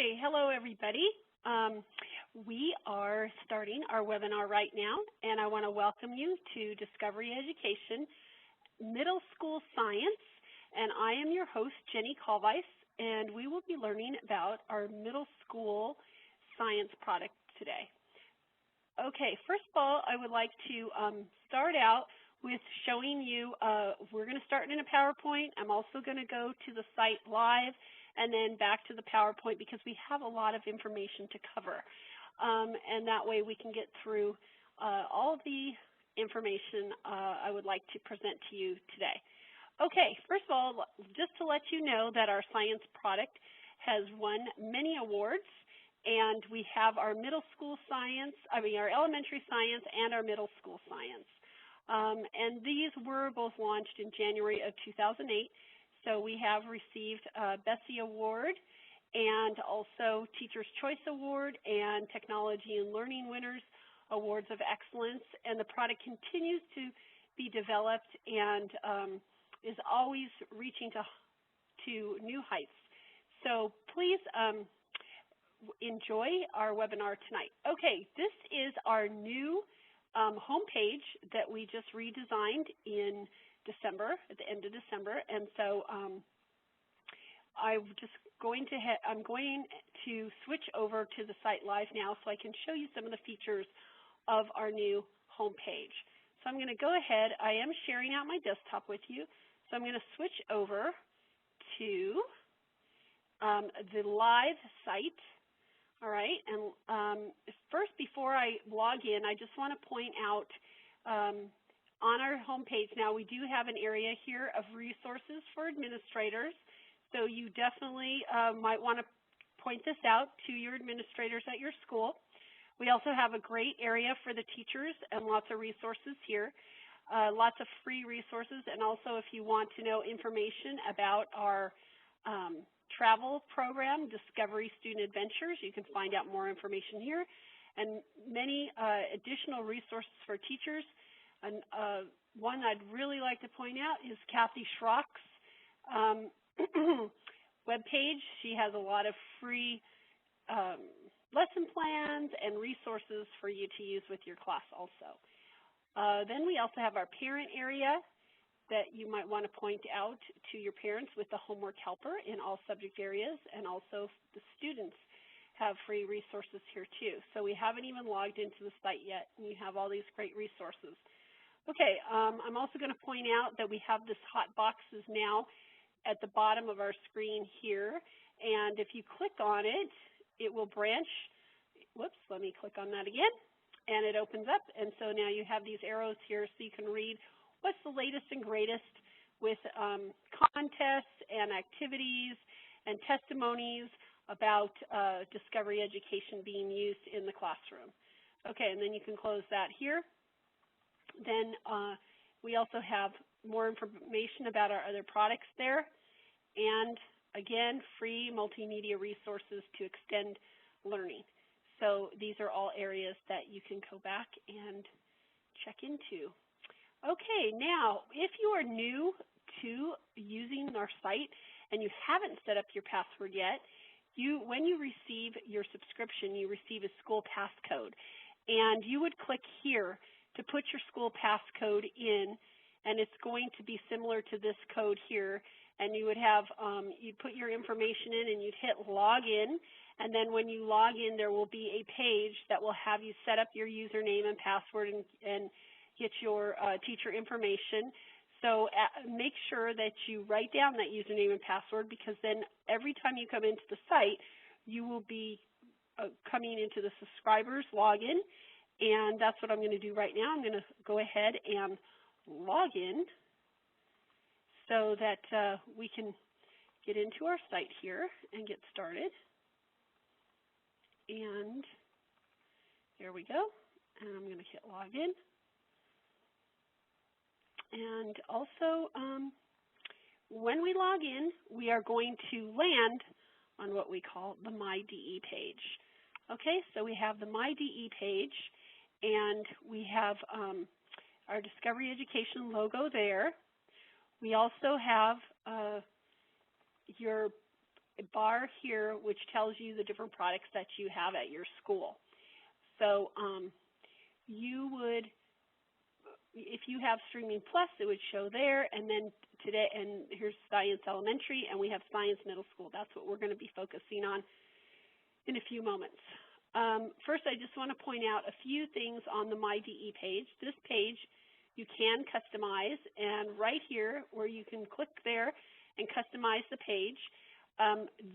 Okay, hello everybody. We are starting our webinar right now, and I want to welcome you to Discovery Education Middle School Science, and I am your host, Jenny Kalvais, and we will be learning about our middle school science product today. Okay, first of all, I would like to start out with showing you, we're going to start in a PowerPoint. I'm also going to go to the site live and then back to the PowerPoint because we have a lot of information to cover. And that way we can get through all the information I would like to present to you today. Okay, first of all, just to let you know that our science product has won many awards, and we have our middle school science, our elementary science and our middle school science. And these were both launched in January of 2008. So we have received a Bessie Award and also Teacher's Choice Award and Technology and Learning Winners Awards of Excellence. And the product continues to be developed and is always reaching to new heights. So please enjoy our webinar tonight. Okay, this is our new homepage that we just redesigned in December, at the end of December, and so I'm going to switch over to the site live now so I can show you some of the features of our new homepage. So I'm going to go ahead. I am sharing out my desktop with you, so I'm going to switch over to the live site. All right, and first, before I log in, I just want to point out on our homepage now, we do have an area here of resources for administrators, so you definitely might want to point this out to your administrators at your school. We also have a great area for the teachers and lots of resources here, lots of free resources, and also if you want to know information about our travel program, Discovery Student Adventures, you can find out more information here, and many additional resources for teachers. And one I'd really like to point out is Kathy Schrock's webpage. She has a lot of free lesson plans and resources for you to use with your class also. Then we also have our parent area that you might want to point out to your parents with the homework helper in all subject areas, and also the students have free resources here too. So we haven't even logged into the site yet, and you have all these great resources. Okay, I'm also going to point out that we have this hot boxes now at the bottom of our screen here, and if you click on it, it will branch. Whoops, let me click on that again, and it opens up, and so now you have these arrows here so you can read what's the latest and greatest with contests and activities and testimonies about Discovery Education being used in the classroom. Okay, and then you can close that here. Then we also have more information about our other products there, and again, free multimedia resources to extend learning. So these are all areas that you can go back and check into. Okay, now, if you are new to using our site and you haven't set up your password yet, when you receive your subscription, you receive a school passcode, and you would click here to put your school passcode in, and it's going to be similar to this code here, and you would have, you'd put your information in and you'd hit login, and then when you log in, there will be a page that will have you set up your username and password and get your teacher information. So make sure that you write down that username and password, because then every time you come into the site, you will be coming into the subscribers login. And that's what I'm going to do right now. I'm going to go ahead and log in so that we can get into our site here and get started. And there we go. And I'm going to hit login. And also, when we log in, we are going to land on what we call the MyDE page. Okay, so we have the MyDE page, and we have our Discovery Education logo there. We also have your bar here which tells you the different products that you have at your school. So you would, if you have Streaming Plus, it would show there, and then today, and here's Science Elementary, and we have Science Middle School. That's what we're going to be focusing on in a few moments. First, I just want to point out a few things on the MyDE page. This page you can customize, and right here where you can click there and customize the page,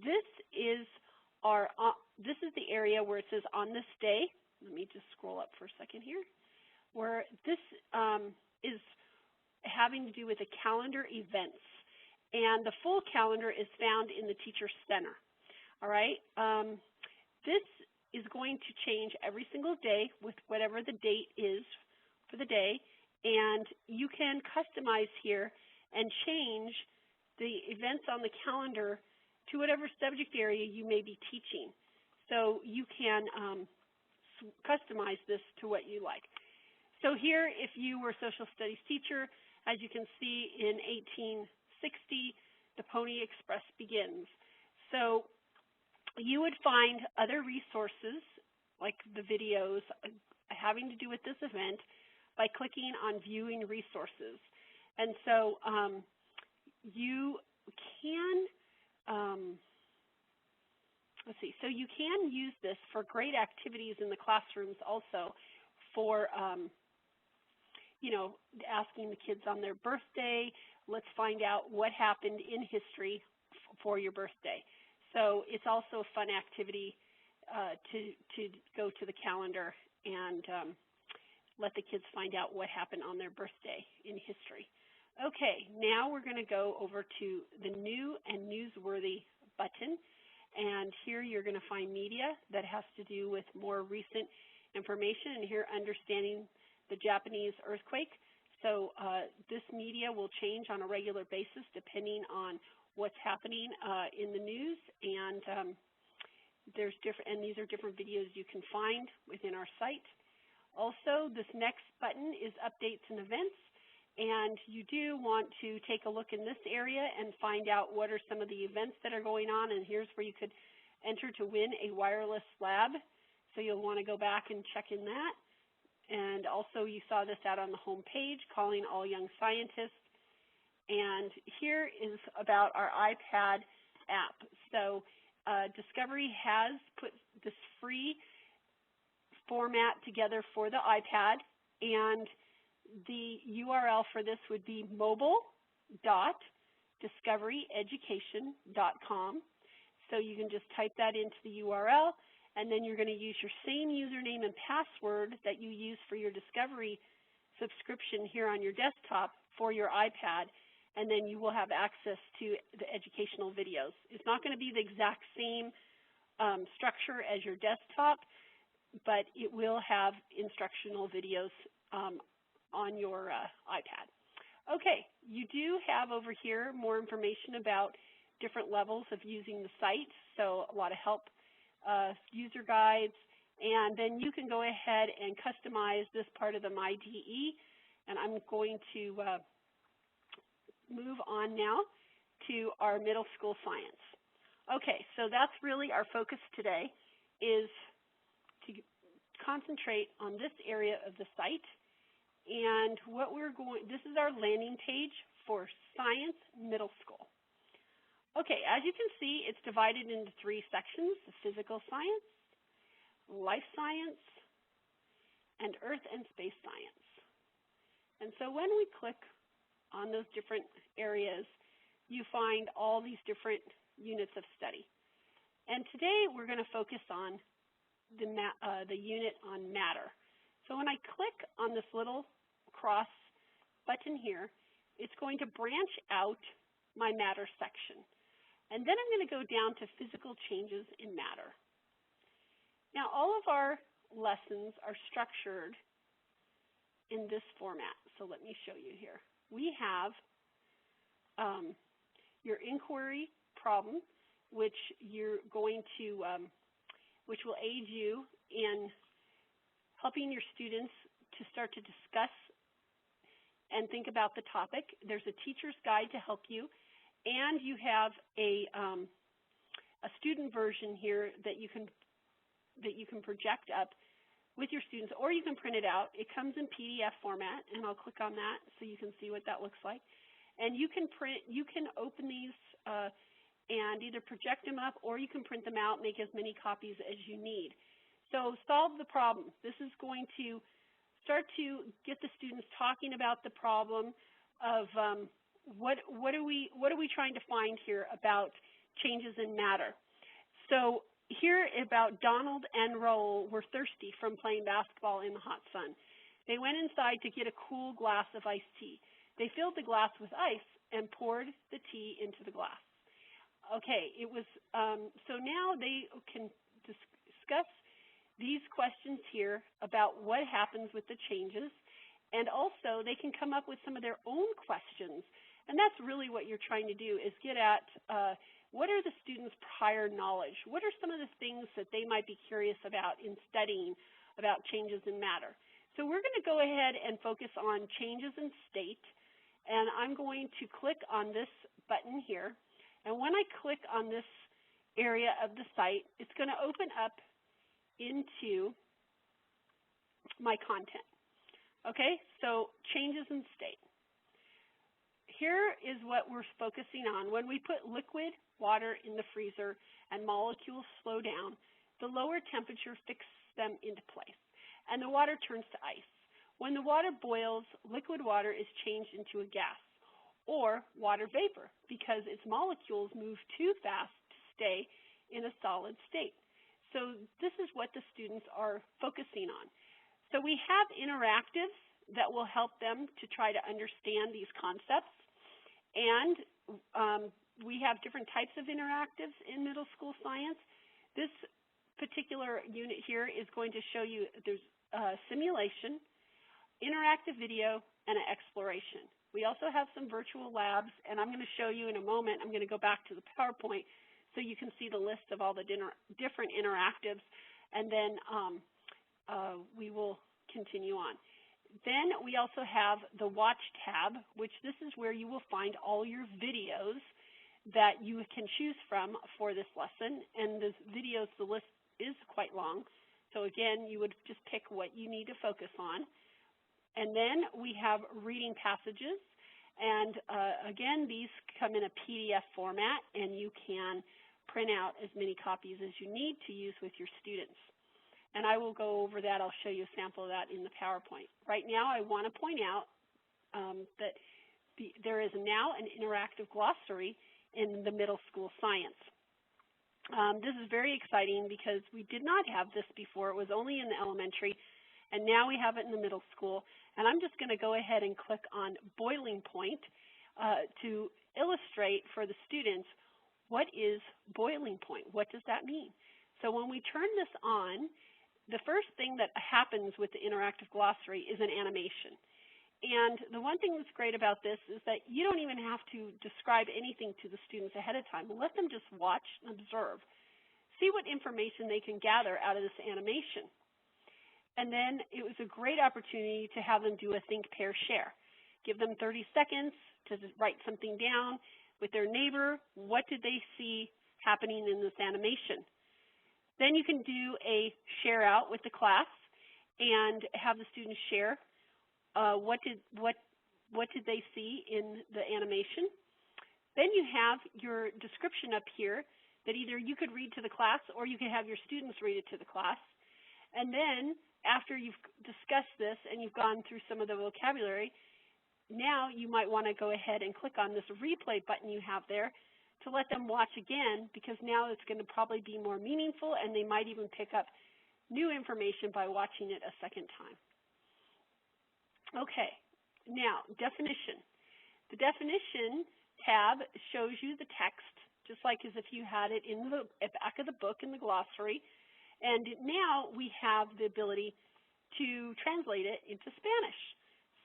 this is the area where it says on this day. Let me just scroll up for a second here, where this is having to do with the calendar events, and the full calendar is found in the Teacher Center. All right. This is going to change every single day with whatever the date is for the day, and you can customize here and change the events on the calendar to whatever subject area you may be teaching. So you can customize this to what you like. So here, if you were a social studies teacher, as you can see, in 1860, the Pony Express begins. So you would find other resources, like the videos having to do with this event, by clicking on Viewing Resources. And so you can, let's see, so you can use this for great activities in the classrooms also, for you know, asking the kids on their birthday, let's find out what happened in history for your birthday. So it's also a fun activity to go to the calendar and let the kids find out what happened on their birthday in history. Okay, now we're going to go over to the New and Newsworthy button, and here you're going to find media that has to do with more recent information, and here understanding the Japanese earthquake. So this media will change on a regular basis depending on what's happening in the news, and these are different videos you can find within our site. Also, this next button is Updates and Events, and you do want to take a look in this area and find out what are some of the events that are going on, and here's where you could enter to win a wireless lab. So you'll want to go back and check in that. And also you saw this out on the home page, Calling All Young Scientists. And here is about our iPad app. So Discovery has put this free format together for the iPad, and the URL for this would be mobile.discoveryeducation.com. So you can just type that into the URL, and then you're going to use your same username and password that you use for your Discovery subscription here on your desktop for your iPad, and then you will have access to the educational videos. It's not going to be the exact same structure as your desktop, but it will have instructional videos on your iPad. Okay, you do have over here more information about different levels of using the site, so a lot of help, user guides, and then you can go ahead and customize this part of the MyDE, and I'm going to move on now to our middle school science. Okay, so that's really our focus today, is to concentrate on this area of the site. And what this is our landing page for Science Middle School. Okay, as you can see, it's divided into 3 sections: physical science, life science, and earth and space science. And so when we click on those different areas, you find all these different units of study. And today we're going to focus on the unit on matter. So when I click on this little cross button here, it's going to branch out my matter section. And then I'm going to go down to physical changes in matter. Now, all of our lessons are structured in this format. So let me show you here. We have your inquiry problem, which you're going to, which will aid you in helping your students to start to discuss and think about the topic. There's a teacher's guide to help you, and you have a a student version here that you can project up with your students, or you can print it out. It comes in PDF format, and I'll click on that so you can see what that looks like. And you can open these and either project them up, or you can print them out, make as many copies as you need. So solve the problem. This is going to start to get the students talking about the problem of what are we trying to find here about changes in matter. So here about Donald and Raoul were thirsty from playing basketball in the hot sun. They went inside to get a cool glass of iced tea. They filled the glass with ice and poured the tea into the glass. Okay, it was so now they can discuss these questions here about what happens with the changes, and also they can come up with some of their own questions. And that's really what you're trying to do, is get at what are the students' prior knowledge? What are some of the things that they might be curious about in studying about changes in matter? So we're going to go ahead and focus on changes in state, and I'm going to click on this button here. And when I click on this area of the site, it's going to open up into my content. Okay, so changes in state. Here is what we're focusing on. When we put liquid water in the freezer and molecules slow down, the lower temperature fixes them into place, and the water turns to ice. When the water boils, liquid water is changed into a gas, or water vapor, because its molecules move too fast to stay in a solid state. So this is what the students are focusing on. So we have interactives that will help them to try to understand these concepts. And we have different types of interactives in middle school science. This particular unit here is going to show you there's simulation, interactive video, and an exploration. We also have some virtual labs, and I'm going to show you in a moment. I'm going to go back to the PowerPoint so you can see the list of all the different interactives, and then we will continue on. Then we also have the Watch tab, which this is where you will find all your videos that you can choose from for this lesson. And the videos, the list is quite long. So again, you would just pick what you need to focus on. And then we have reading passages. And again, these come in a PDF format, and you can print out as many copies as you need to use with your students. And I will go over that. I'll show you a sample of that in the PowerPoint. Right now, I want to point out that there is now an interactive glossary in the middle school science. This is very exciting because we did not have this before. It was only in the elementary, and now we have it in the middle school. And I'm just going to go ahead and click on boiling point to illustrate for the students what is boiling point. What does that mean? So when we turn this on, the first thing that happens with the interactive glossary is an animation. And the one thing that's great about this is that you don't even have to describe anything to the students ahead of time. Let them just watch and observe. See what information they can gather out of this animation. And then it was a great opportunity to have them do a think, pair, share. Give them 30 seconds to write something down with their neighbor. What did they see happening in this animation? Then you can do a share out with the class and have the students share what did they see in the animation. Then you have your description up here that either you could read to the class or you can have your students read it to the class. And then after you've discussed this and you've gone through some of the vocabulary, now you might want to go ahead and click on this replay button you have there to let them watch again, because now it's going to probably be more meaningful, and they might even pick up new information by watching it a second time. Okay, now definition. The definition tab shows you the text, just like as if you had it in the back of the book in the glossary, and now we have the ability to translate it into Spanish.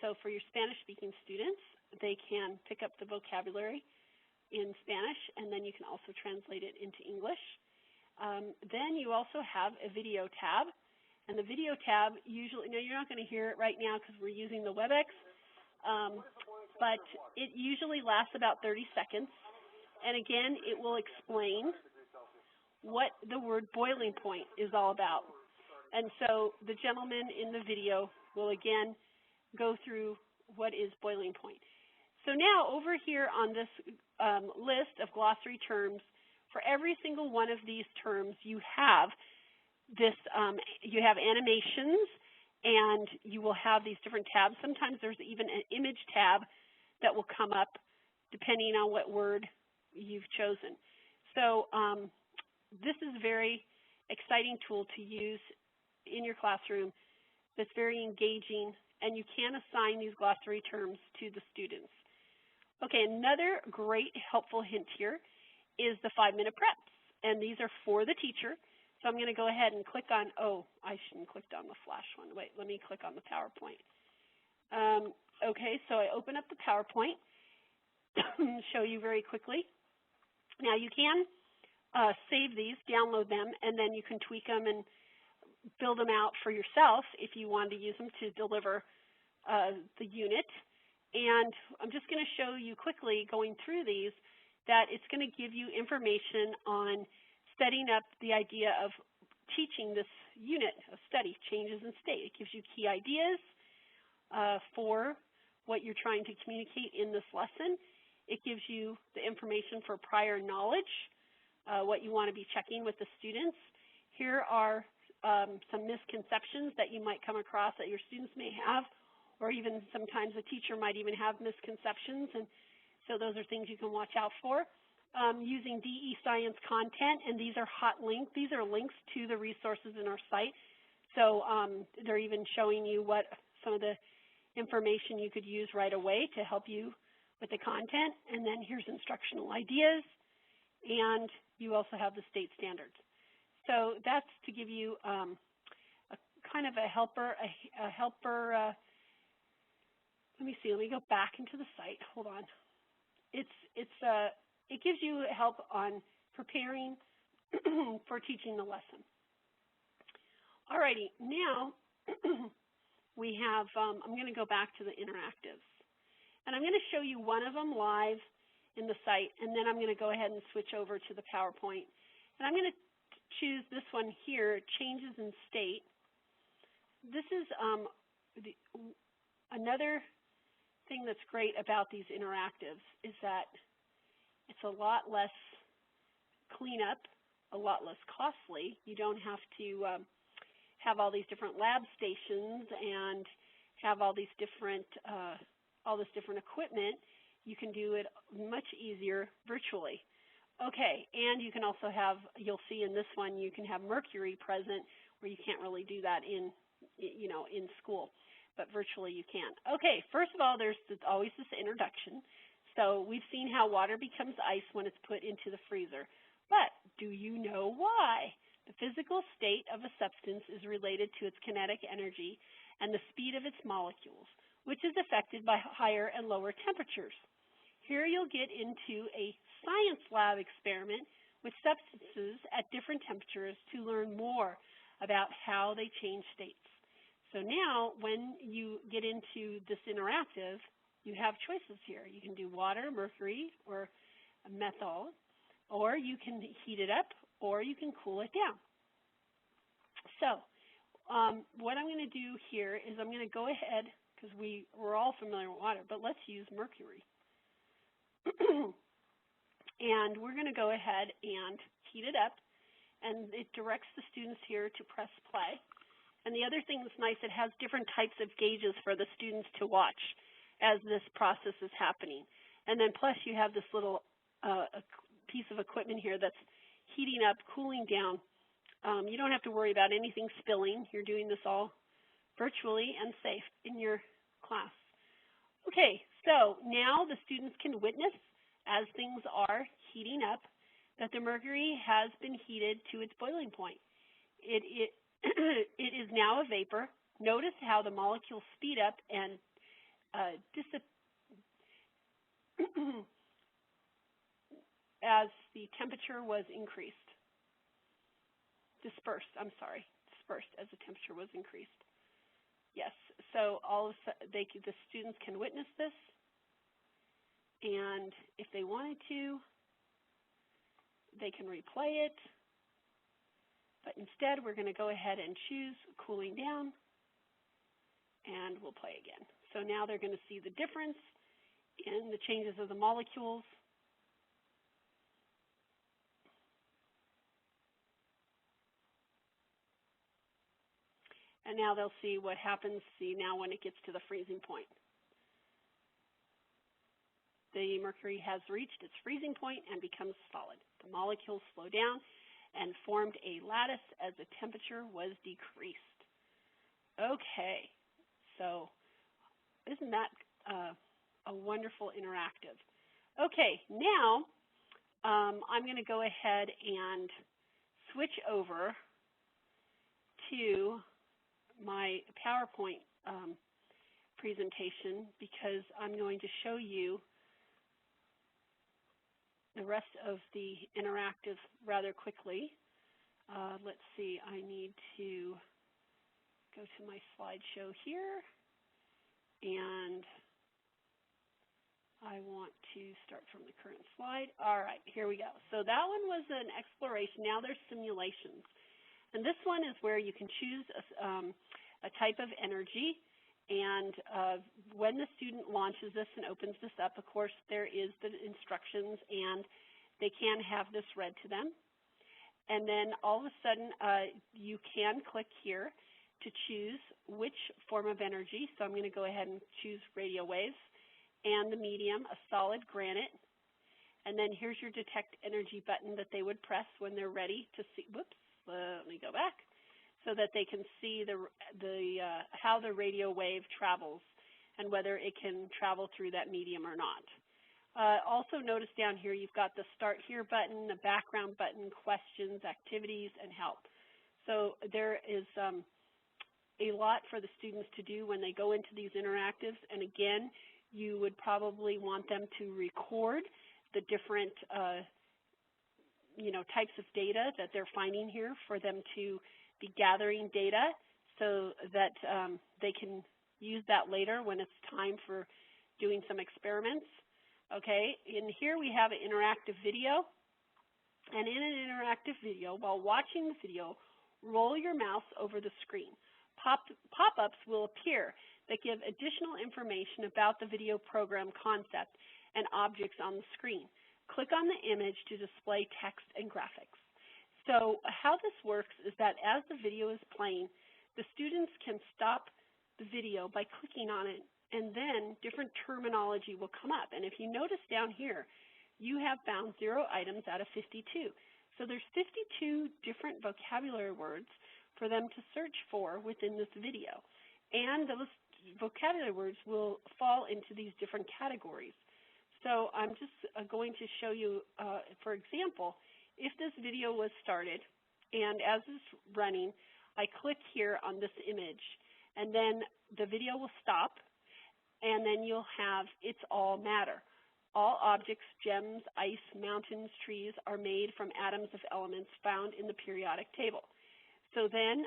So for your Spanish-speaking students, they can pick up the vocabulary in Spanish, and then you can also translate it into English. Then you also have a video tab, and the video tab usually, now you're not going to hear it right now because we're using the WebEx, but it usually lasts about 30 seconds, and again, it will explain what the word boiling point is all about. And so the gentleman in the video will again go through what is boiling point. So now over here on this list of glossary terms, for every single one of these terms you have this, you have animations, and you will have these different tabs. Sometimes there's even an image tab that will come up depending on what word you've chosen. So this is a very exciting tool to use in your classroom that's very engaging, and you can assign these glossary terms to the students. Okay, another great helpful hint here is the 5-minute preps, and these are for the teacher. So I'm going to go ahead and click on, oh, I shouldn't click on the flash one. Wait, let me click on the PowerPoint. Okay, so I open up the PowerPoint, show you very quickly. Now you can save these, download them, and then you can tweak them and build them out for yourself if you want to use them to deliver the unit. And I'm just going to show you quickly going through these that it's going to give you information on setting up the idea of teaching this unit of study, changes in state. It gives you key ideas for what you're trying to communicate in this lesson. It gives you the information for prior knowledge, what you want to be checking with the students. Here are some misconceptions that you might come across that your students may have, or even sometimes a teacher might even have misconceptions, and so those are things you can watch out for. Using DE Science content, and these are hot links. These are links to the resources in our site. So they're even showing you what some of the information you could use right away to help you with the content. And then here's instructional ideas, and you also have the state standards. So that's to give you a kind of a helper. Let me see. Let me go back into the site. Hold on. It gives you help on preparing for teaching the lesson. Alrighty, now we have, I'm going to go back to the interactives. And I'm going to show you one of them live in the site, and then I'm going to go ahead and switch over to the PowerPoint. And I'm going to choose this one here, changes in state. This is another thing that's great about these interactives is that it's a lot less cleanup, a lot less costly. You don't have to have all these different lab stations and have all these different, all this different equipment. You can do it much easier virtually. Okay, and you can also have, you'll see in this one, you can have Mercury present where you can't really do that in, in school, but virtually you can. Okay, first of all, there's always this introduction. So we've seen how water becomes ice when it's put into the freezer. But do you know why? The physical state of a substance is related to its kinetic energy and the speed of its molecules, which is affected by higher and lower temperatures. Here you'll get into a science lab experiment with substances at different temperatures to learn more about how they change states. So now when you get into this interactive, you have choices here. You can do water, mercury, or methanol, or you can heat it up, or you can cool it down. So what I'm going to do here is I'm going to go ahead, because we're all familiar with water, but let's use mercury. And we're going to go ahead and heat it up, and it directs the students here to press play. And the other thing that's nice, it has different types of gauges for the students to watch as this process is happening. And then plus you have this little piece of equipment here that's heating up, cooling down. You don't have to worry about anything spilling. You're doing this all virtually and safe in your class. Okay, so now the students can witness as things are heating up that the mercury has been heated to its boiling point. It is now a vapor. Notice how the molecules speed up and as the temperature was increased. Dispersed as the temperature was increased. Yes, so the students can witness this, and if they wanted to, they can replay it, But instead, we're going to go ahead and choose cooling down, and we'll play again. So now they're going to see the difference in the changes of the molecules. And now they'll see what happens, see now when it gets to the freezing point. The mercury has reached its freezing point and becomes solid. The molecules slow down and formed a lattice as the temperature was decreased. Okay, so isn't that a wonderful interactive? Okay, now I'm going to go ahead and switch over to my PowerPoint presentation because I'm going to show you the rest of the interactive rather quickly. Let's see, I need to go to my slideshow here, and I want to start from the current slide. All right, here we go. So that one was an exploration. Now there's simulations. And this one is where you can choose a type of energy. And when the student launches this and opens this up, of course, there is the instructions, and they can have this read to them. And then all of a sudden, you can click here to choose which form of energy. So I'm going to go ahead and choose radio waves and the medium, a solid granite. And then here's your detect energy button that they would press when they're ready to see. Whoops, let me go back. So that they can see how the radio wave travels and whether it can travel through that medium or not. Also notice down here you've got the Start Here button, the background button, questions, activities, and help. So there is a lot for the students to do when they go into these interactives. And again, you would probably want them to record the different types of data that they're finding here for them to be gathering data so that they can use that later when it's time for doing some experiments. Okay, in here we have an interactive video. And in an interactive video, while watching the video, roll your mouse over the screen. Pop-ups will appear that give additional information about the video program concept and objects on the screen. Click on the image to display text and graphics. So how this works is that as the video is playing, the students can stop the video by clicking on it, and then different terminology will come up. And if you notice down here, you have found 0 items out of 52. So there's 52 different vocabulary words for them to search for within this video. And those vocabulary words will fall into these different categories. So I'm just going to show you, for example, if this video was started, and as it's running, I click here on this image, and then the video will stop, and then you'll have It's All Matter. All objects, gems, ice, mountains, trees are made from atoms of elements found in the periodic table. So then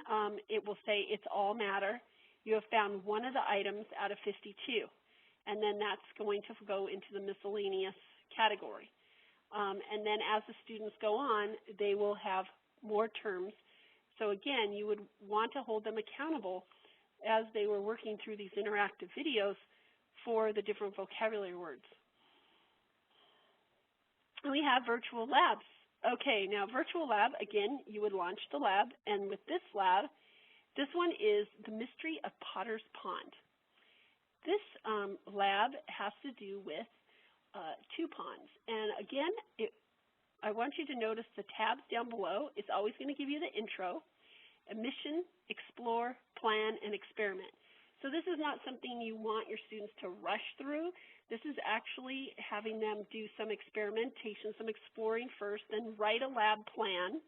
it will say It's All Matter. You have found one of the items out of 52, and then that's going to go into the miscellaneous category. And then as the students go on, they will have more terms. So again, you would want to hold them accountable as they were working through these interactive videos for the different vocabulary words. We have virtual labs. Okay, now virtual lab, again, you would launch the lab, and with this lab, this one is the Mystery of Potter's Pond. This lab has to do with 2 ponds. And again, I want you to notice the tabs down below. It's always going to give you the intro, a mission, explore, plan, and experiment. So this is not something you want your students to rush through. This is actually having them do some experimentation, some exploring first, then write a lab plan.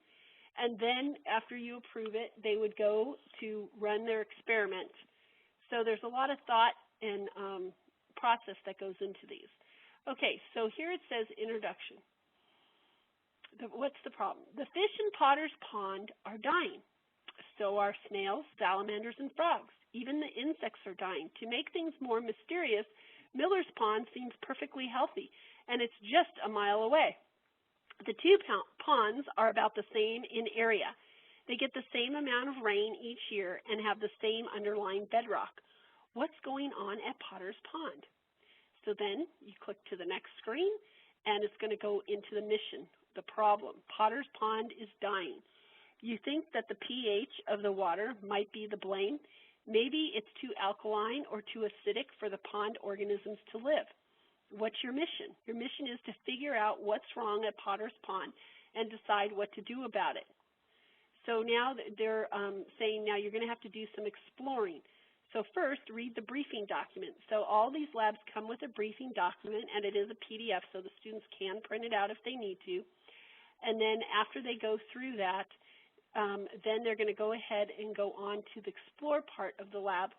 And then after you approve it, they would go to run their experiment. So there's a lot of thought and process that goes into these. Okay, so here it says introduction. What's the problem? The fish in Potter's Pond are dying. So are snails, salamanders, and frogs. Even the insects are dying. To make things more mysterious, Miller's Pond seems perfectly healthy, and it's just a mile away. The 2 ponds are about the same in area. They get the same amount of rain each year and have the same underlying bedrock. What's going on at Potter's Pond? So then you click to the next screen, and it's going to go into the mission, the problem. Potter's Pond is dying. You think that the pH of the water might be the blame. Maybe it's too alkaline or too acidic for the pond organisms to live. What's your mission? Your mission is to figure out what's wrong at Potter's Pond and decide what to do about it. So now they're saying now you're going to have to do some exploring. So first, read the briefing document. So all these labs come with a briefing document, and it is a PDF, so the students can print it out if they need to. And then after they go through that, then they're going to go ahead and go on to the explore part of the lab.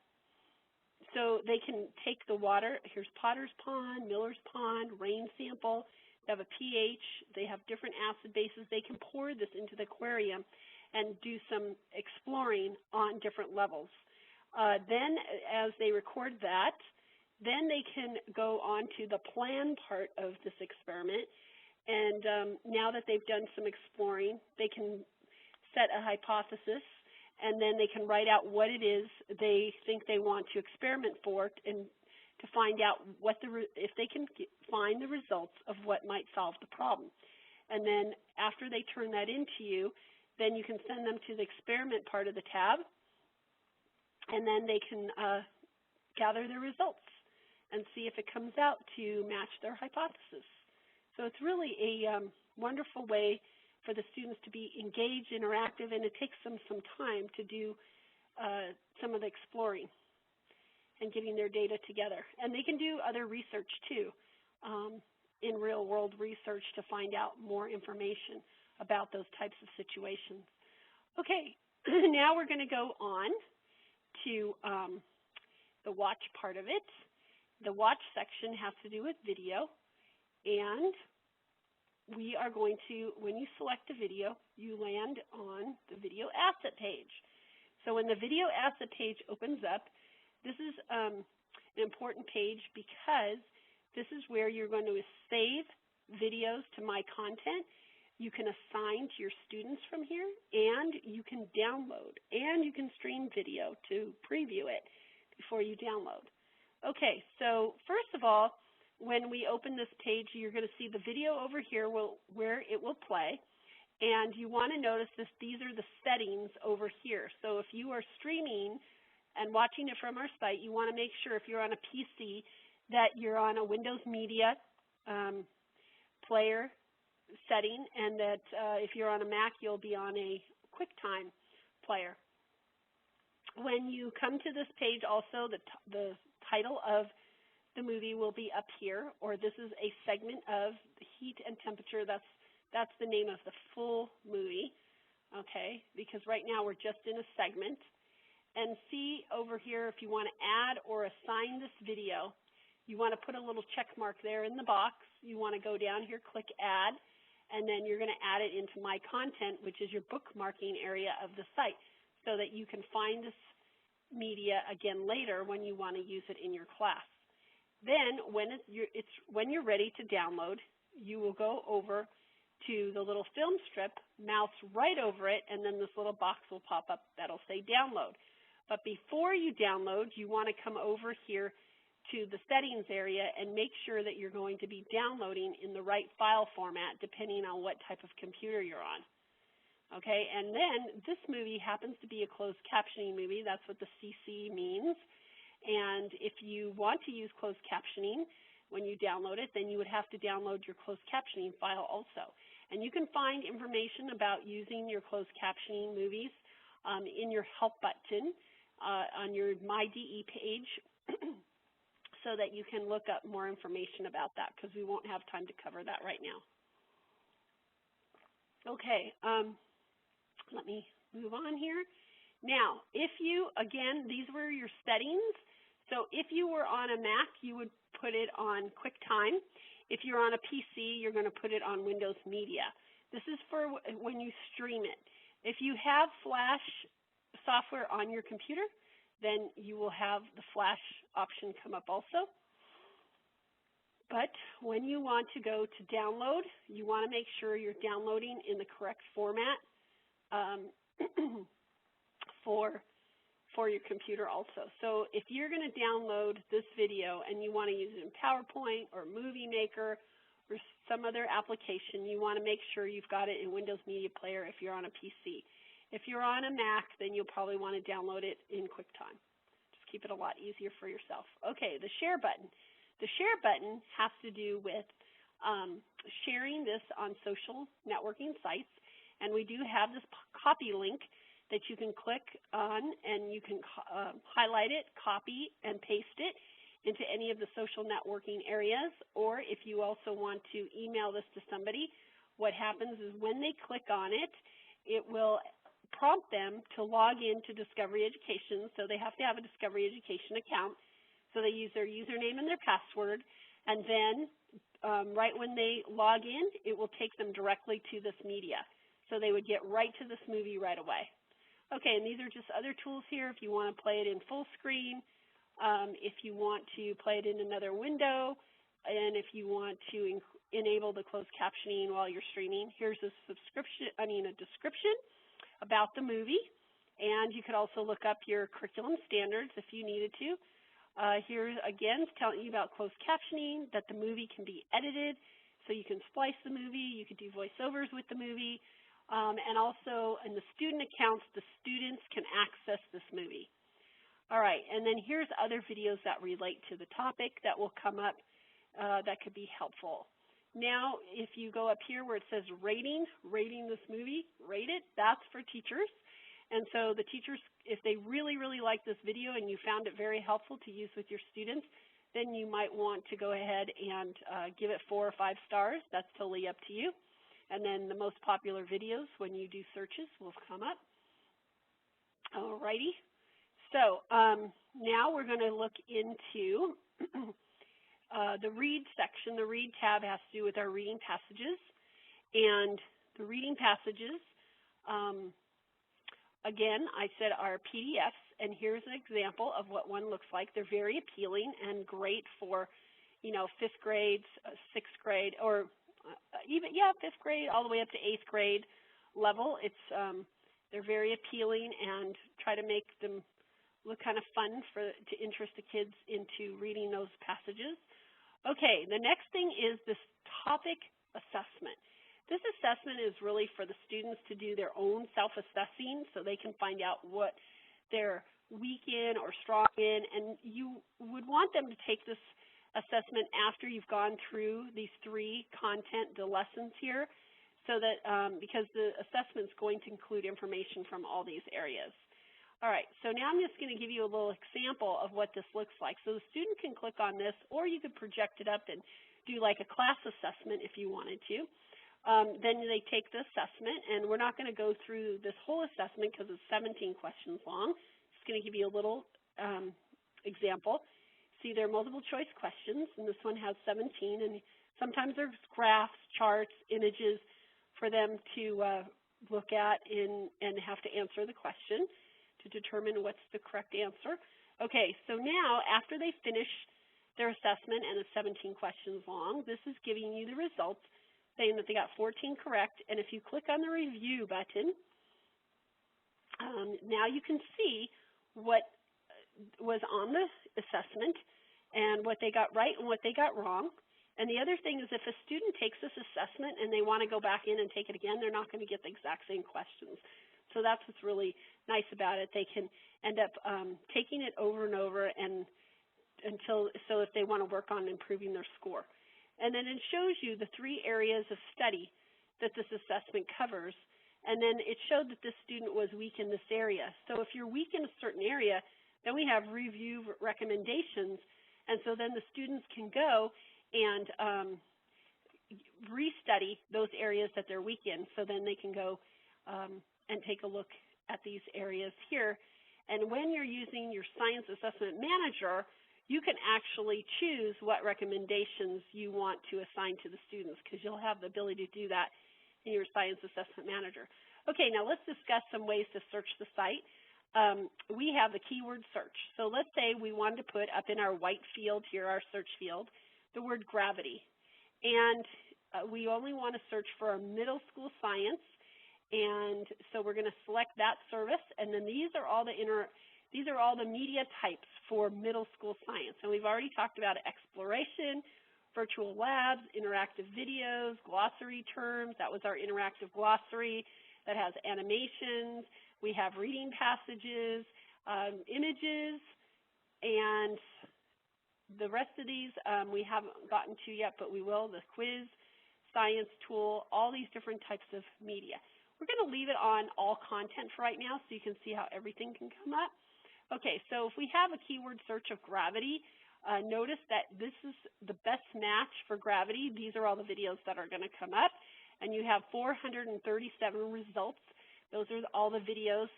So they can take the water. Here's Potter's Pond, Miller's Pond, rain sample. They have a pH. They have different acid bases. They can pour this into the aquarium and do some exploring on different levels. Then as they record that, then they can go on to the plan part of this experiment. And now that they've done some exploring, they can set a hypothesis, and then they can write out what it is they think they want to experiment for and to find out what if they can find the results of what might solve the problem. And then after they turn that into you, then you can send them to the experiment part of the tab, and then they can gather their results and see if it comes out to match their hypothesis. So it's really a wonderful way for the students to be engaged, interactive, and it takes them some time to do some of the exploring and getting their data together. And they can do other research too, in real-world research to find out more information about those types of situations. Okay, now we're going to go on to the watch part of it. The watch section has to do with video, and we are going to, when you select a video, you land on the video asset page. So when the video asset page opens up, this is an important page because this is where you're going to save videos to My Content. You can assign to your students from here, and you can download, and you can stream video to preview it before you download. Okay, so first of all, when we open this page, you're going to see the video over here where it will play, and you want to notice these are the settings over here. So if you are streaming and watching it from our site, you want to make sure if you're on a PC that you're on a Windows Media player setting, and that if you're on a Mac, you'll be on a QuickTime player. When you come to this page also, the title of the movie will be up here, or this is a segment of the heat and temperature. That's the name of the full movie, okay, because right now we're just in a segment. And see over here if you want to add or assign this video, you want to put a little check mark there in the box. You want to go down here, click Add, and then you're going to add it into My Content, which is your bookmarking area of the site, so that you can find this media again later when you want to use it in your class. Then when you're ready to download, you will go over to the little film strip, mouse right over it, and then this little box will pop up that'll say download. But before you download, you want to come over here to the settings area and make sure that you're going to be downloading in the right file format depending on what type of computer you're on. Okay, and then this movie happens to be a closed captioning movie. That's what the CC means. And if you want to use closed captioning when you download it, then you would have to download your closed captioning file also. And you can find information about using your closed captioning movies in your help button on your MyDE page so that you can look up more information about that, because we won't have time to cover that right now. Okay, let me move on here. Now, if you, again, these were your settings. So if you were on a Mac, you would put it on QuickTime. If you're on a PC, you're going to put it on Windows Media. This is for when you stream it. If you have Flash software on your computer, then you will have the Flash option come up also. But when you want to go to download, you want to make sure you're downloading in the correct format. for your computer also. So if you're going to download this video and you want to use it in PowerPoint or Movie Maker or some other application, you want to make sure you've got it in Windows Media Player if you're on a PC. If you're on a Mac, then you'll probably want to download it in QuickTime. Just keep it a lot easier for yourself. Okay, the share button. The share button has to do with sharing this on social networking sites, and we do have this copy link that you can click on, and you can highlight it, copy, and paste it into any of the social networking areas. Or if you also want to email this to somebody, what happens is when they click on it, it will prompt them to log into Discovery Education. So they have to have a Discovery Education account. So they use their username and their password, and then right when they log in, it will take them directly to this media. So they would get right to this movie right away. Okay, and these are just other tools here if you want to play it in full screen, if you want to play it in another window, and if you want to enable the closed captioning while you're streaming. Here's a description about the movie, and you could also look up your curriculum standards if you needed to. Here's, again, telling you about closed captioning, that the movie can be edited, so you can splice the movie, you could do voiceovers with the movie, and also in the student accounts, the students can access this movie. All right, and then here's other videos that relate to the topic that will come up that could be helpful. Now, if you go up here where it says rating this movie, rate it, that's for teachers. And so the teachers, if they really, really like this video and you found it very helpful to use with your students, then you might want to go ahead and give it 4 or 5 stars. That's totally up to you. And then the most popular videos, when you do searches, will come up. All righty. So now we're going to look into the read section. The read tab has to do with our reading passages. And the reading passages, again, I said are PDFs. And here's an example of what one looks like. They're very appealing and great for, 5th grade, 6th grade, or even 5th grade all the way up to 8th grade level. They're very appealing and try to make them look kind of fun to interest the kids into reading those passages. Okay, the next thing is this topic assessment. This assessment is really for the students to do their own self-assessing so they can find out what they're weak in or strong in, and you would want them to take this assessment after you've gone through these 3 the lessons here, so that because the assessment is going to include information from all these areas. All right, so now I'm just going to give you a little example of what this looks like. So the student can click on this, or you could project it up and do like a class assessment if you wanted to. Then they take the assessment, and we're not going to go through this whole assessment because it's 17 questions long. Just going to give you a little example. See, there are multiple choice questions, and this one has 17, and sometimes there's graphs, charts, images for them to look at and have to answer the question to determine what's the correct answer. Okay, so now after they finish their assessment and it's 17 questions long, this is giving you the results saying that they got 14 correct, and if you click on the review button, now you can see what was on the assessment and what they got right and what they got wrong. And the other thing is if a student takes this assessment and they want to go back in and take it again, they're not going to get the exact same questions. So that's what's really nice about it. They can end up taking it over and over so if they want to work on improving their score. And then it shows you the 3 areas of study that this assessment covers. And then it showed that this student was weak in this area. So if you're weak in a certain area, then we have review recommendations. And so then the students can go and restudy those areas that they're weak in. So then they can go and take a look at these areas here. And when you're using your Science Assessment Manager, you can actually choose what recommendations you want to assign to the students because you'll have the ability to do that in your Science Assessment Manager. Okay, now let's discuss some ways to search the site. We have the keyword search. So let's say we wanted to put up in our white field here, our search field, the word gravity. And we only want to search for our middle school science. And so we're going to select that service, and then these are all the media types for middle school science. And we've already talked about exploration, virtual labs, interactive videos, glossary terms. That was our interactive glossary that has animations. We have reading passages, images, and the rest of these we haven't gotten to yet, but we will. The quiz, science tool, all these different types of media. We're going to leave it on all content for right now so you can see how everything can come up. Okay, so if we have a keyword search of gravity, notice that this is the best match for gravity. These are all the videos that are going to come up. And you have 437 results. Those are all the videos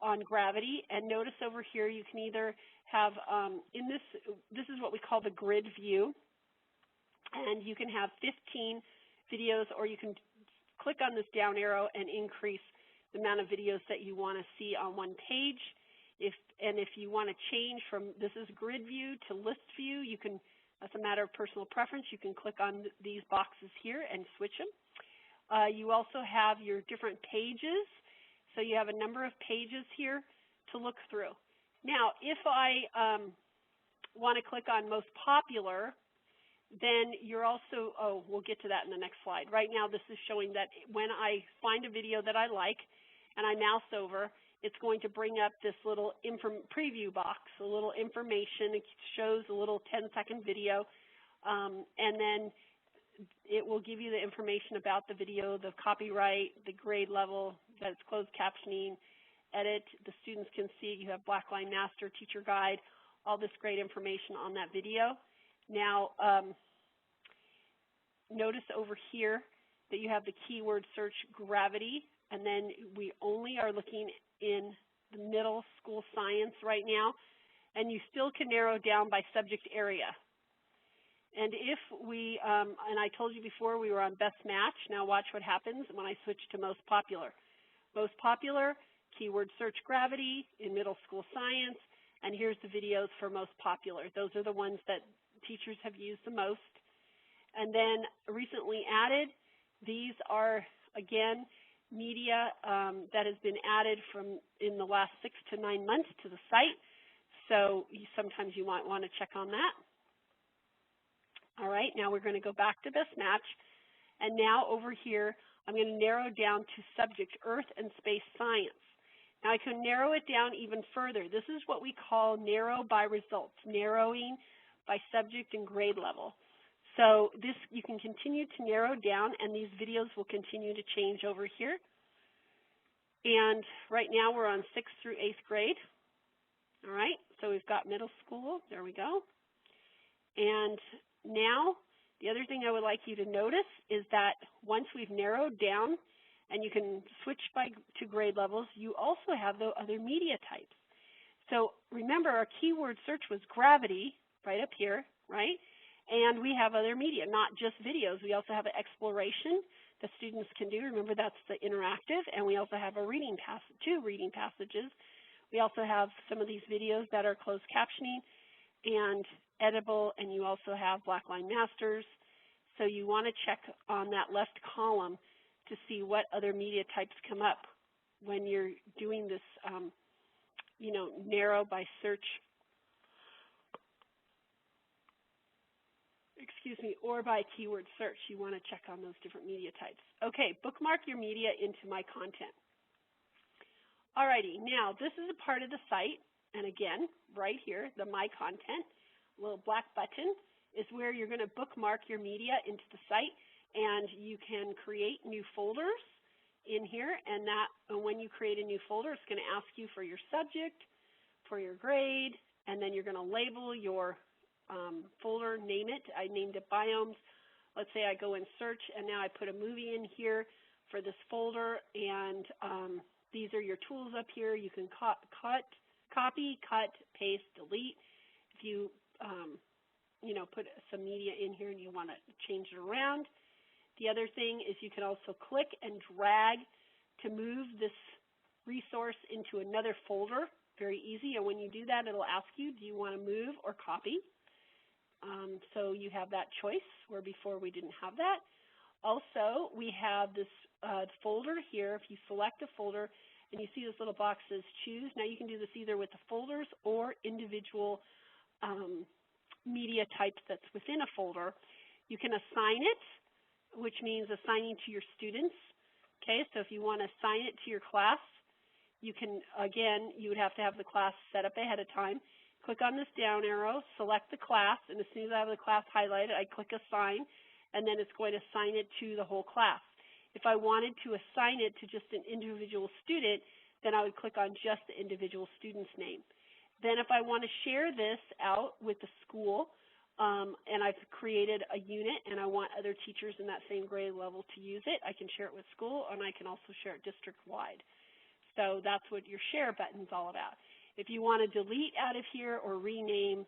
on gravity. And notice over here you can either have, this is what we call the grid view. And you can have 15 videos, or you can click on this down arrow and increase the amount of videos that you want to see on one page. If you want to change from this is grid view to list view, you can, that's a matter of personal preference. You can click on these boxes here and switch them. You also have your different pages. So you have a number of pages here to look through. Now, if I want to click on most popular, then you're also, we'll get to that in the next slide. Right now, this is showing that when I find a video that I like and I mouse over, it's going to bring up this little preview box, a little information. It shows a little 10-second video, and then it will give you the information about the video, the copyright, the grade level, that it's closed captioning, edit. The students can see you have Blackline Master, Teacher Guide, all this great information on that video. Now, notice over here that you have the keyword search gravity, and then we only are looking in the middle school science right now, and you still can narrow down by subject area. And if we, and I told you before we were on best match, now watch what happens when I switch to most popular. Most popular, keyword search gravity in middle school science, and here's the videos for most popular. Those are the ones that teachers have used the most. And then recently added, these are, again, media that has been added from in the last 6 to 9 months to the site. So sometimes you might want to check on that. All right, now we're going to go back to best match. And now over here, I'm going to narrow down to subject Earth and Space Science. Now I can narrow it down even further. This is what we call narrow by results, narrowing by subject and grade level. So this, you can continue to narrow down, and these videos will continue to change over here. And right now we're on 6th through 8th grade. All right, so we've got middle school. There we go. And now the other thing I would like you to notice is that once we've narrowed down, and you can switch to grade levels, you also have the other media types. So remember, our keyword search was gravity right up here, right? And we have other media, not just videos. We also have an exploration that students can do. Remember, that's the interactive. And we also have a reading passage, 2 reading passages. We also have some of these videos that are closed captioning and editable, and you also have Blackline Masters. So you want to check on that left column to see what other media types come up when you're doing this, narrow by search, or by keyword search. You want to check on those different media types. Okay, bookmark your media into My Content. Alrighty, now this is a part of the site, and again, right here, the My Content, little black button, is where you're going to bookmark your media into the site, and you can create new folders in here, and when you create a new folder, it's going to ask you for your subject, for your grade, and then you're going to label your folder, name it. I named it Biomes. Let's say I go and search, and now I put a movie in here for this folder, and these are your tools up here. You can copy, cut, paste, delete. If you, put some media in here and you want to change it around. The other thing is you can also click and drag to move this resource into another folder. Very easy, and when you do that, it'll ask you, do you want to move or copy? So you have that choice, where before we didn't have that. Also, we have this folder here. If you select a folder and you see this little box says choose, now you can do this either with the folders or individual media types that's within a folder. You can assign it, which means assigning to your students. Okay, so if you want to assign it to your class, you can, again, you would have to have the class set up ahead of time. Click on this down arrow, select the class, and as soon as I have the class highlighted, I click assign, and then it's going to assign it to the whole class. If I wanted to assign it to just an individual student, then I would click on just the individual student's name. Then if I want to share this out with the school, and I've created a unit and I want other teachers in that same grade level to use it, I can share it with school, and I can also share it district-wide. So that's what your share button is all about. If you want to delete out of here or rename,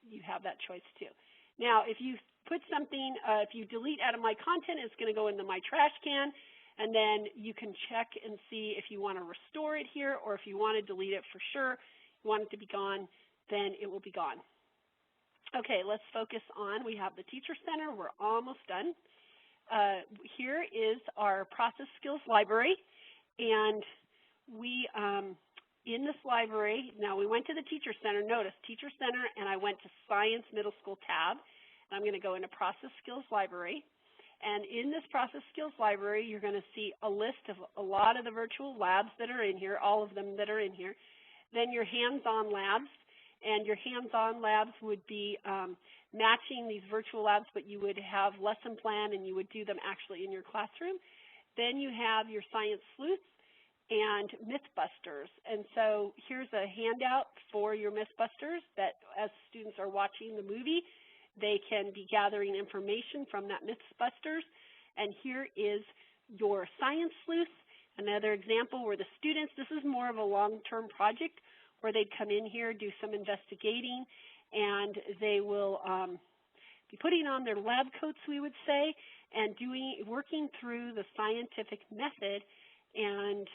you have that choice too. Now, if you put something, if you delete out of my content, it's going to go into my trash can, and then you can check and see if you want to restore it here, or if you want to delete it for sure, you want it to be gone, then it will be gone. Okay, let's focus on, we have the Teacher Center. We're almost done. Here is our process skills library, and we, in this library, now we went to the Teacher Center. Notice Teacher Center, and I went to Science Middle School tab, and I'm going to go into Process Skills Library. And in this Process Skills Library, you're going to see a list of a lot of the virtual labs that are in here, all of them that are in here. Then your hands-on labs, and your hands-on labs would be matching these virtual labs, but you would have lesson plan and you would do them actually in your classroom. Then you have your Science Sleuths and Mythbusters. And so here's a handout for your Mythbusters that as students are watching the movie, they can be gathering information from that Mythbusters. And here is your Science Sleuths. Another example where the students, this is more of a long-term project where they'd come in here, do some investigating, and they will be putting on their lab coats, we would say, and working through the scientific method and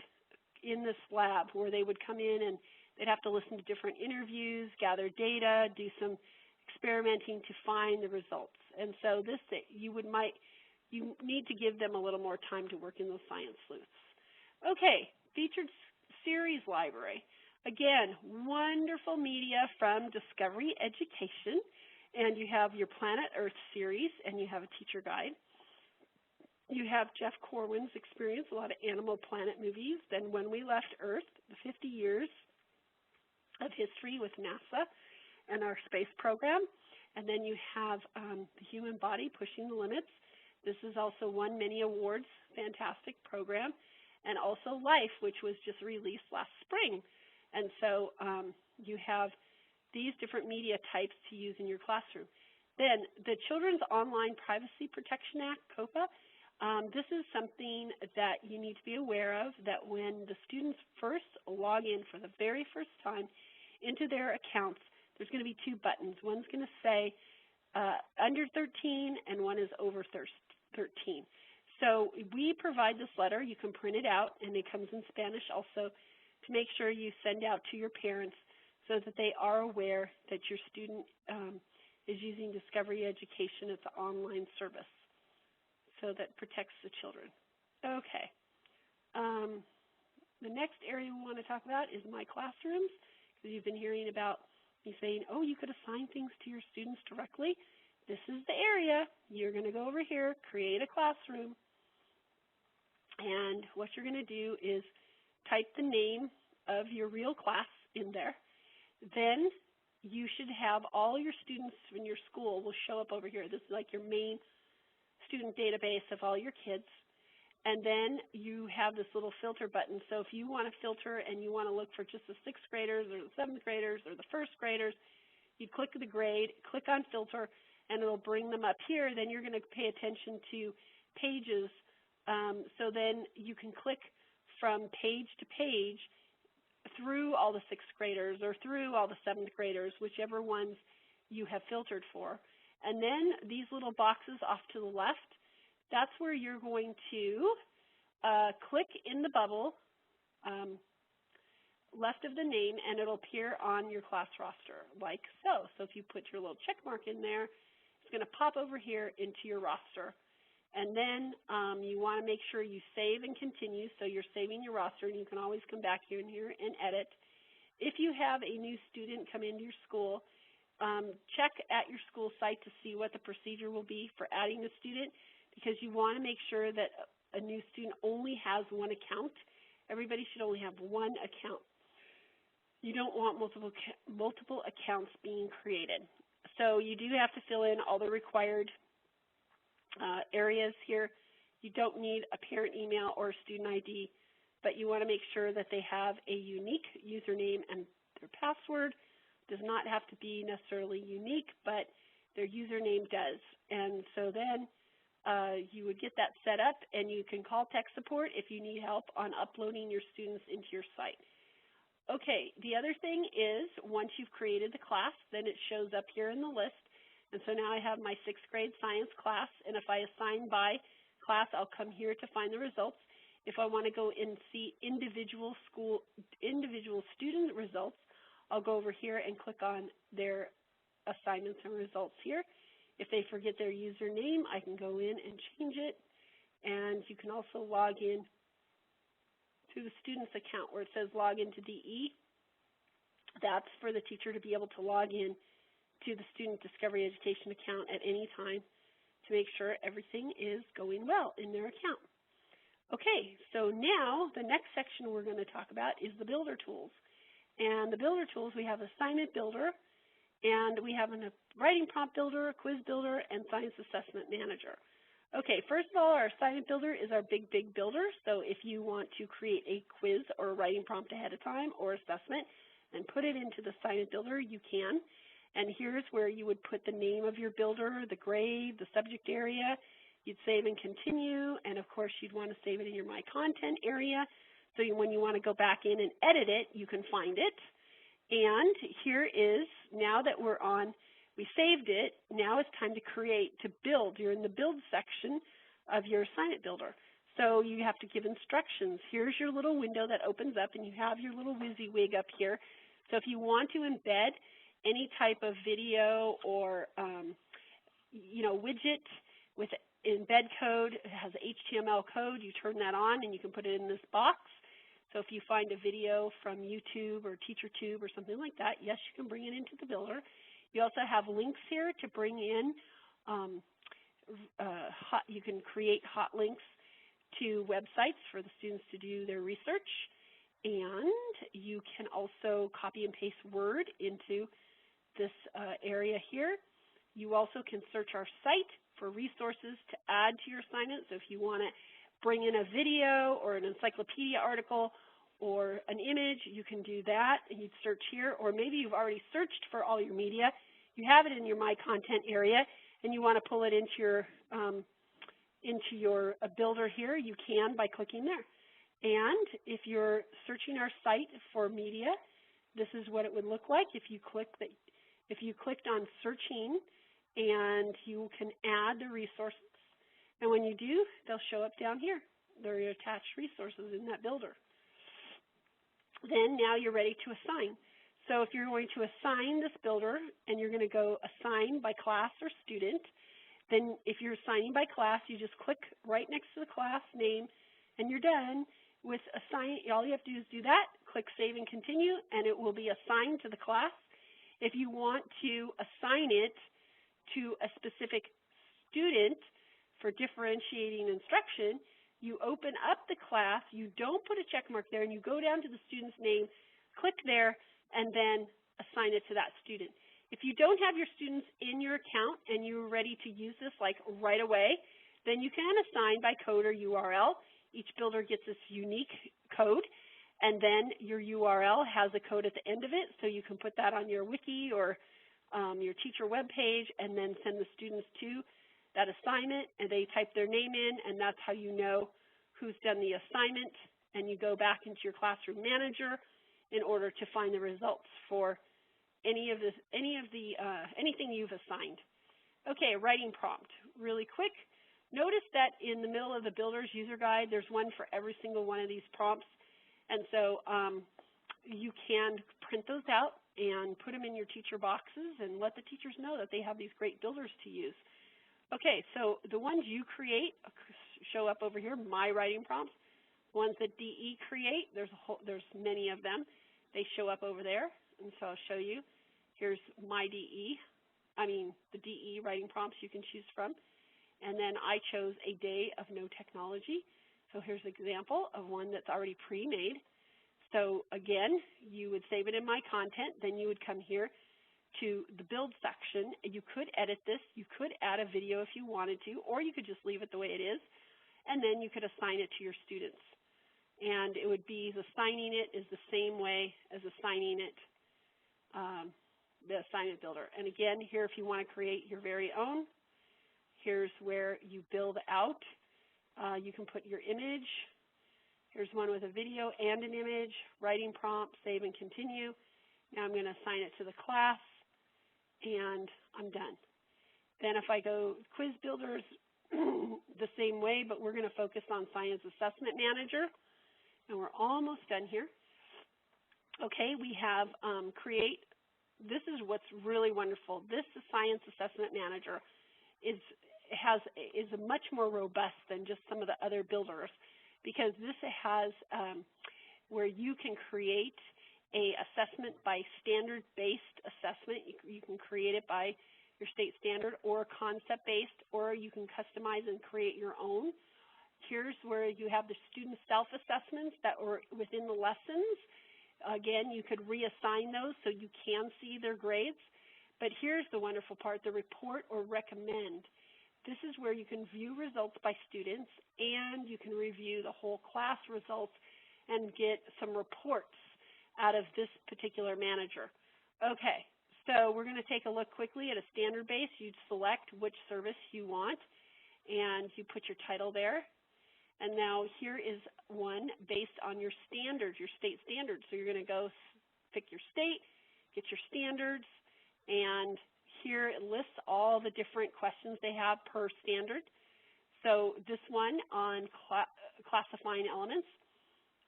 in this lab where they would come in and they'd have to listen to different interviews, gather data, do some experimenting to find the results. And so this, you need to give them a little more time to work in those Science Sleuths. Okay, featured series library. Again, wonderful media from Discovery Education, and you have your Planet Earth series, and you have a teacher guide. You have Jeff Corwin's experience, a lot of Animal Planet movies. Then When We Left Earth, the 50 years of history with NASA and our space program. And then you have The Human Body, Pushing the Limits. This is also won many awards, fantastic program. And also Life, which was just released last spring. And so you have these different media types to use in your classroom. Then the Children's Online Privacy Protection Act, COPPA, this is something that you need to be aware of, that when the students first log in for the very first time into their accounts, there's going to be two buttons. One's going to say under 13 and one is over 13. So we provide this letter. You can print it out, and it comes in Spanish also, to make sure you send out to your parents so that they are aware that your student is using Discovery Education as an online service. So that protects the children. Okay. The next area we want to talk about is My Classrooms, because you've been hearing about me saying, oh, you could assign things to your students directly. This is the area. You're going to go over here, create a classroom, and what you're going to do is type the name of your real class in there. Then you should have all your students in your school will show up over here. This is like your main student database of all your kids. And then you have this little filter button. So if you want to filter and you want to look for just the 6th graders or the 7th graders or the 1st graders, you click the grade, click on filter, and it'll bring them up here. Then you're going to pay attention to pages. So then you can click from page to page through all the 6th graders or through all the 7th graders, whichever ones you have filtered for. And then these little boxes off to the left, that's where you're going to click in the bubble left of the name, and it'll appear on your class roster like so. So if you put your little check mark in there, It's going to pop over here into your roster. And then you want to make sure you save and continue, so you're saving your roster, and you can always come back here and edit. If you have a new student come into your school, check at your school site to see what the procedure will be for adding a student, because you want to make sure that a new student only has one account. Everybody should only have one account. You don't want multiple accounts being created. So you do have to fill in all the required areas here. You don't need a parent email or a student ID, but you want to make sure that they have a unique username, and their password does not have to be necessarily unique, but their username does. And so then you would get that set up, and you can call tech support if you need help on uploading your students into your site. Okay, the other thing is, once you've created the class, then it shows up here in the list. And so now I have my 6th grade science class, and if I assign by class, I'll come here to find the results. If I want to go and see individual student results, I'll go over here and click on their assignments and results here. If they forget their username, I can go in and change it, and you can also log in to the student's account where it says log into DE. That's for the teacher to be able to log in to the Student Discovery Education account at any time to make sure everything is going well in their account. Okay, so now the next section we're going to talk about is the builder tools. And the builder tools, we have assignment builder, and we have a writing prompt builder, a quiz builder, and science assessment manager. Okay, first of all, our assignment builder is our big builder. So if you want to create a quiz or a writing prompt ahead of time or assessment and put it into the assignment builder, you can. And here's where you would put the name of your builder, the grade, the subject area. You'd save and continue, and of course you'd want to save it in your My Content area. So when you want to go back in and edit it, you can find it. And here is, now that we're on, we saved it, now it's time to build. You're in the build section of your assignment builder. So you have to give instructions. Here's your little window that opens up, and you have your little WYSIWYG up here. So if you want to embed any type of video or widget with embed code, it has HTML code, you turn that on and you can put it in this box. So if you find a video from YouTube or TeacherTube or something like that, yes, you can bring it into the builder. You also have links here to bring in, you can create hot links to websites for the students to do their research, and you can also copy and paste Word into this area here. You also can search our site for resources to add to your assignment. So if you want to bring in a video or an encyclopedia article or an image, you can do that, and you'd search here. Or maybe you've already searched for all your media. You have it in your My Content area, and you want to pull it into your builder here. You can by clicking there. And if you're searching our site for media, this is what it would look like if you clicked on searching, and you can add the resources. And when you do, they'll show up down here. They're your attached resources in that builder. Then now you're ready to assign. So if you're going to assign this builder, and you're going to go assign by class or student, then if you're assigning by class, you just click right next to the class name, and you're done with assign. All you have to do is do that, click Save and Continue, and it will be assigned to the class. If you want to assign it to a specific student for differentiating instruction, you open up the class, you don't put a check mark there, and you go down to the student's name, click there, and then assign it to that student. If you don't have your students in your account and you're ready to use this like right away, then you can assign by code or URL. Each builder gets this unique code, and then your URL has a code at the end of it, so you can put that on your wiki or your teacher web page, and then send the students to that assignment, and they type their name in, and that's how you know who's done the assignment, and you go back into your classroom manager in order to find the results for anything you've assigned. Okay, writing prompt, really quick. Notice that in the middle of the builder's user guide, there's one for every single one of these prompts, and so you can print those out and put them in your teacher boxes and let the teachers know that they have these great builders to use. Okay, so the ones you create show up over here, My Writing Prompts. Ones that DE create, there's many of them. They show up over there, and so I'll show you. Here's the DE writing prompts you can choose from. And then I chose a day of no technology. So here's an example of one that's already pre-made. So again, you would save it in My Content, then you would come here to the Build section. You could edit this, you could add a video if you wanted to, or you could just leave it the way it is, and then you could assign it to your students. And it would be assigning it is the same way as assigning it the assignment builder. And again, here if you want to create your very own, here's where you build out. You can put your image. Here's one with a video and an image, writing prompt, save and continue. Now I'm going to assign it to the class, and I'm done. Then if I go quiz builders, the same way, but we're going to focus on Science Assessment Manager. And we're almost done here. Okay, we have create. This is what's really wonderful. This Science Assessment Manager is much more robust than just some of the other builders, because this has where you can create a assessment by standard-based assessment. You can create it by your state standard or concept-based, or you can customize and create your own. Here's where you have the student self-assessments that were within the lessons. Again, you could reassign those so you can see their grades. But here's the wonderful part, the report or recommend. This is where you can view results by students, and you can review the whole class results and get some reports out of this particular manager. Okay, so we're going to take a look quickly at a standard base. You'd select which service you want, and you put your title there. And now here is one based on your standards, your state standards. So you're going to go pick your state, get your standards, and here it lists all the different questions they have per standard. So this one on classifying elements,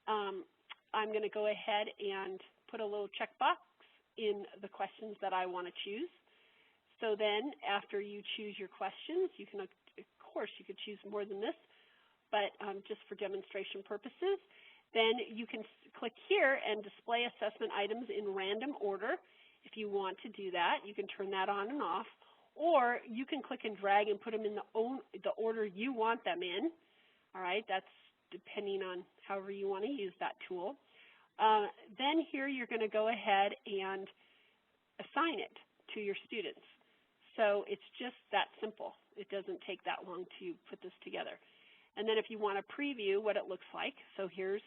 I'm going to go ahead and put a little checkbox in the questions that I want to choose. So then after you choose your questions, you can, of course, you could choose more than this, but just for demonstration purposes, then you can click here and display assessment items in random order. If you want to do that, you can turn that on and off, or you can click and drag and put them in the order you want them in. All right, that's depending on however you want to use that tool. Then here you're going to go ahead and assign it to your students. So it's just that simple. It doesn't take that long to put this together. And then if you want to preview what it looks like, so here's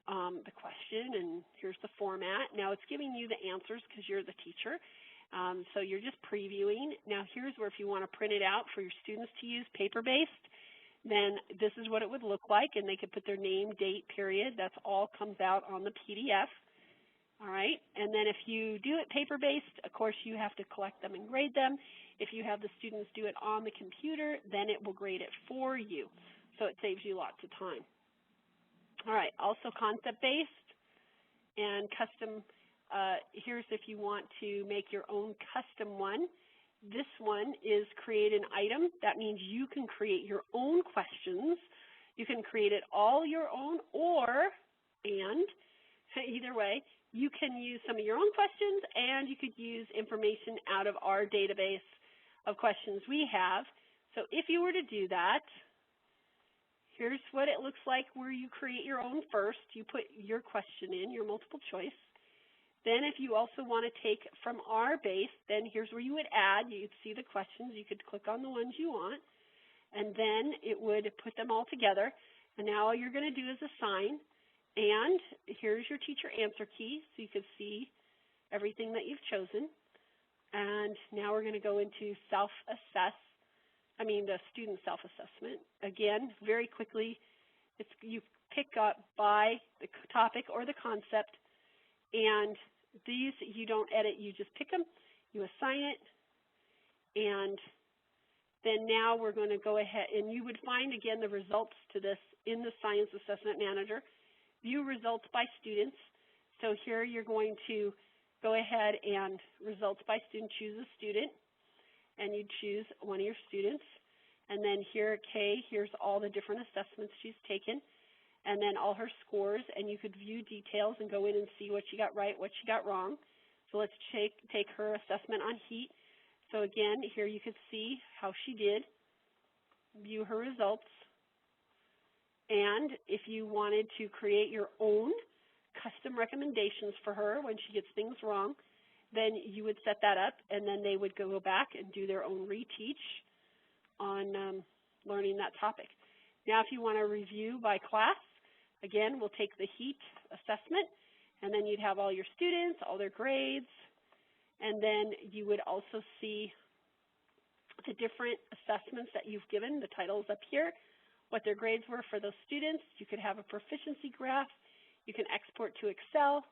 the question and here's the format. Now it's giving you the answers because you're the teacher. So you're just previewing. Now here's where if you want to print it out for your students to use paper-based, then this is what it would look like, and they could put their name, date, period. That's all comes out on the PDF. All right, and then if you do it paper-based, of course you have to collect them and grade them. If you have the students do it on the computer, then it will grade it for you. So it saves you lots of time. All right, also concept-based and custom. Here's if you want to make your own custom one. This one is create an item. That means you can create your own questions. You can create it all your own, and either way, you can use some of your own questions, and you could use information out of our database of questions we have. So if you were to do that, here's what it looks like where you create your own first. You put your question in, your multiple choice. Then if you also want to take from our base, then here's where you would add. You'd see the questions. You could click on the ones you want, and then it would put them all together. And now all you're going to do is assign. And here's your teacher answer key, so you can see everything that you've chosen. And now we're going to go into the student self-assessment. Again, very quickly, you pick up by the topic or the concept, and these you don't edit, you just pick them, you assign it, and then now we're going to go ahead, and you would find, again, the results to this in the Science Assessment Manager. View results by students. So here you're going to go ahead and results by student, choose a student, and you choose one of your students. And then here at Kay, here's all the different assessments she's taken, and then all her scores, and you could view details and go in and see what she got right, what she got wrong. So let's take her assessment on heat. So again, here you could see how she did, view her results, and if you wanted to create your own custom recommendations for her when she gets things wrong, then you would set that up, and then they would go back and do their own reteach on learning that topic. Now, if you want to review by class, again, we'll take the heat assessment, and then you'd have all your students, all their grades, and then you would also see the different assessments that you've given, the titles up here, what their grades were for those students. You could have a proficiency graph. You can export to Excel.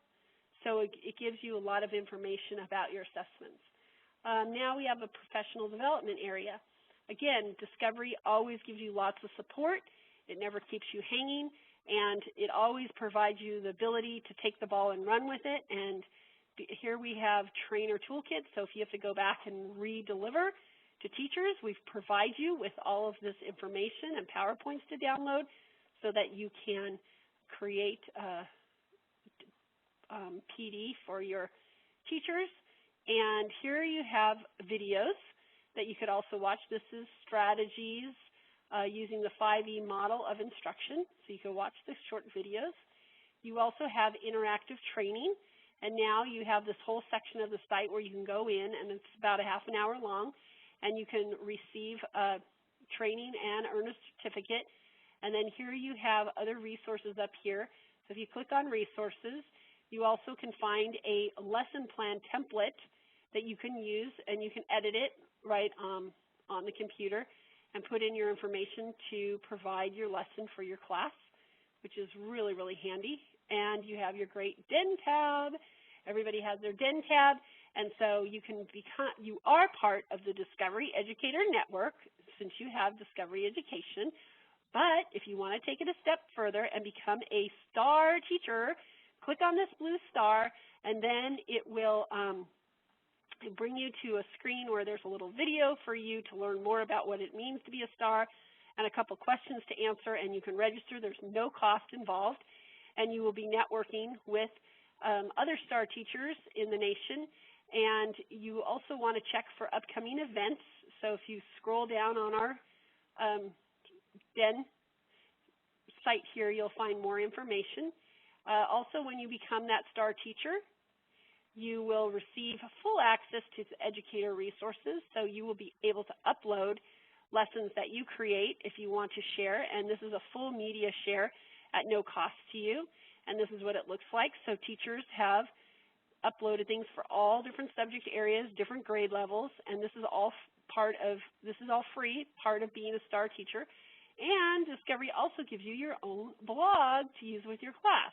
So it gives you a lot of information about your assessments. Now we have a professional development area. Again, Discovery always gives you lots of support. It never keeps you hanging, and it always provides you the ability to take the ball and run with it. And here we have trainer toolkits, so if you have to go back and re-deliver to teachers, we provide you with all of this information and PowerPoints to download so that you can create PD for your teachers. And here you have videos that you could also watch. This is strategies using the 5E model of instruction, so you can watch the short videos. You also have interactive training, and now you have this whole section of the site where you can go in, and it's about a half an hour long, and you can receive training and earn a certificate. And then here you have other resources up here. So if you click on resources, you also can find a lesson plan template that you can use, and you can edit it right on the computer and put in your information to provide your lesson for your class, which is really, really handy. And you have your great Den tab. Everybody has their Den tab, and so you are part of the Discovery Educator Network since you have Discovery Education. But if you want to take it a step further and become a STAR teacher, click on this blue star, and then it will bring you to a screen where there's a little video for you to learn more about what it means to be a STAR and a couple questions to answer, and you can register. There's no cost involved, and you will be networking with other STAR teachers in the nation. And you also want to check for upcoming events. So if you scroll down on our Den site here, you'll find more information. Also, when you become that STAR teacher, you will receive full access to the educator resources, so you will be able to upload lessons that you create if you want to share, and this is a full media share at no cost to you, and this is what it looks like. So teachers have uploaded things for all different subject areas, different grade levels, and this is all free, part of being a STAR teacher. And Discovery also gives you your own blog to use with your class.